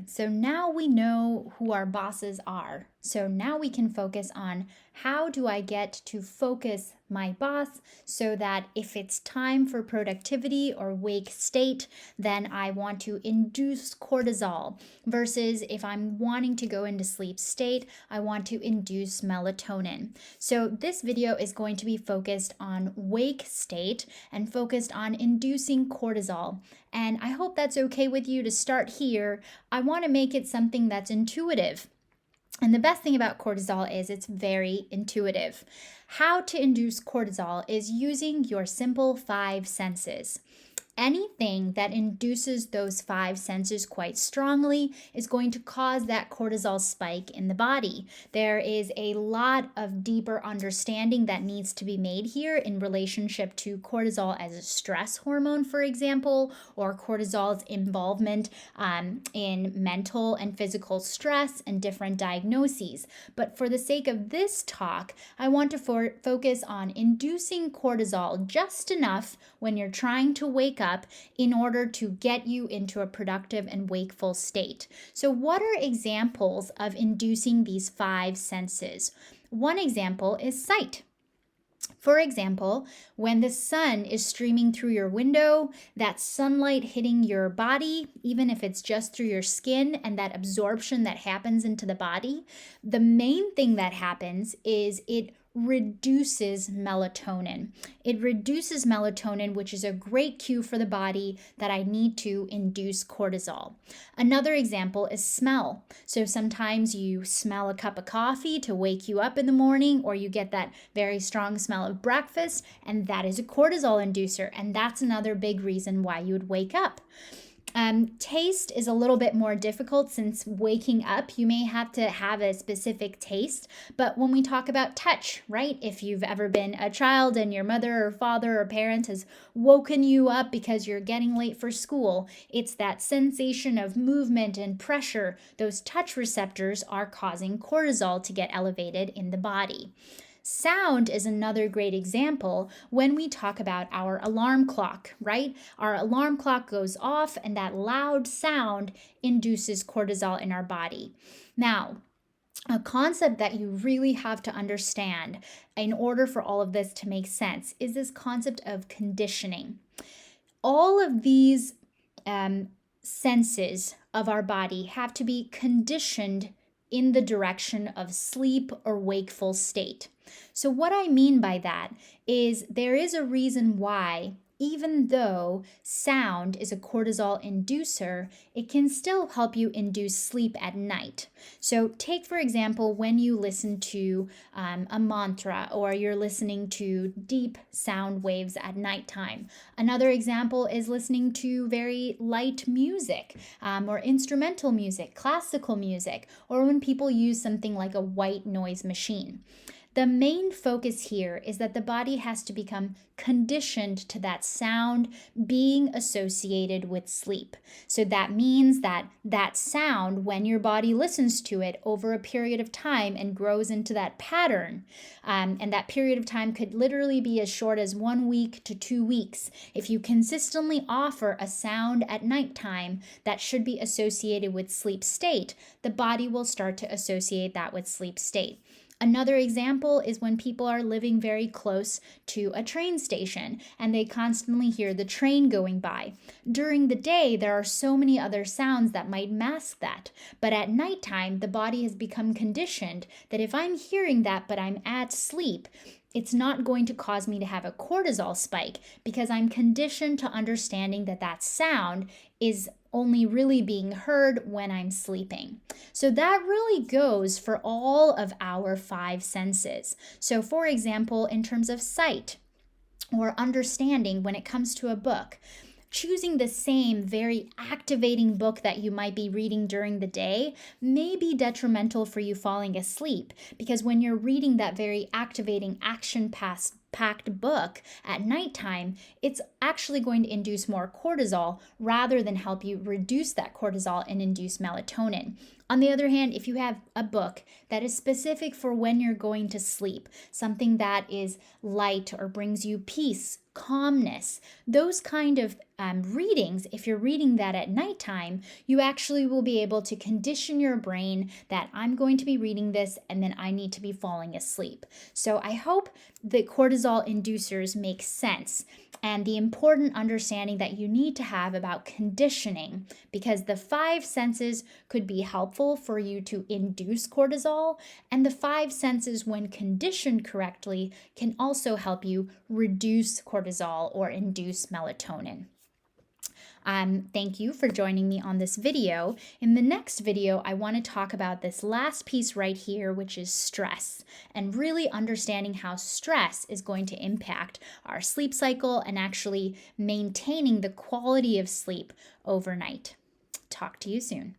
So now we know who our bosses are. So now we can focus on how do I get to focus my boss so that if it's time for productivity or wake state, then I want to induce cortisol versus if I'm wanting to go into sleep state, I want to induce melatonin. So this video is going to be focused on wake state and focused on inducing cortisol. And I hope that's okay with you to start here. I want to make it something that's intuitive. And the best thing about cortisol is it's very intuitive. How to induce cortisol is using your simple five senses. Anything that induces those five senses quite strongly is going to cause that cortisol spike in the body. There is a lot of deeper understanding that needs to be made here in relationship to cortisol as a stress hormone, for example, or cortisol's involvement in mental and physical stress and different diagnoses. But for the sake of this talk, I want to focus on inducing cortisol just enough when you're trying to wake up in order to get you into a productive and wakeful state. So, what are examples of inducing these five senses? One example is sight. For example, when the sun is streaming through your window, that sunlight hitting your body, even if it's just through your skin, and that absorption that happens into the body, the main thing that happens is it reduces melatonin. It reduces melatonin, which is a great cue for the body that I need to induce cortisol. Another example is smell. So sometimes you smell a cup of coffee to wake you up in the morning, or you get that very strong smell of breakfast, and that is a cortisol inducer. And that's another big reason why you would wake up. Taste is a little bit more difficult since waking up, you may have to have a specific taste. But when we talk about touch, right? If you've ever been a child and your mother or father or parent has woken you up because you're getting late for school, it's that sensation of movement and pressure. Those touch receptors are causing cortisol to get elevated in the body. Sound is another great example when we talk about our alarm clock, right? Our alarm clock goes off and that loud sound induces cortisol in our body. Now, a concept that you really have to understand in order for all of this to make sense is this concept of conditioning. All of these senses of our body have to be conditioned in the direction of sleep or wakeful state. So what I mean by that is there is a reason why, even though sound is a cortisol inducer, it can still help you induce sleep at night. So take, for example, when you listen to a mantra or you're listening to deep sound waves at nighttime. Another example is listening to very light music or instrumental music, classical music, or when people use something like a white noise machine. The main focus here is that the body has to become conditioned to that sound being associated with sleep. So that means that sound, when your body listens to it over a period of time and grows into that pattern, and that period of time could literally be as short as 1 week to 2 weeks. If you consistently offer a sound at nighttime that should be associated with sleep state, the body will start to associate that with sleep state. Another example is when people are living very close to a train station and they constantly hear the train going by. During the day, there are so many other sounds that might mask that. But at nighttime, the body has become conditioned that if I'm hearing that but I'm at sleep, it's not going to cause me to have a cortisol spike because I'm conditioned to understanding that sound is only really being heard when I'm sleeping. So that really goes for all of our five senses. So for example, in terms of sight or understanding when it comes to a book, choosing the same very activating book that you might be reading during the day may be detrimental for you falling asleep, because when you're reading that very activating action-packed book at nighttime, it's actually going to induce more cortisol rather than help you reduce that cortisol and induce melatonin. On the other hand, if you have a book that is specific for when you're going to sleep, something that is light or brings you peace calmness. Those kind of readings, if you're reading that at nighttime, you actually will be able to condition your brain that I'm going to be reading this and then I need to be falling asleep. So I hope the cortisol inducers make sense and the important understanding that you need to have about conditioning, because the 5 senses could be helpful for you to induce cortisol, and the 5 senses, when conditioned correctly, can also help you reduce cortisol or induce melatonin. Thank you for joining me on this video. In the next video, I want to talk about this last piece right here, which is stress, and really understanding how stress is going to impact our sleep cycle and actually maintaining the quality of sleep overnight. Talk to you soon.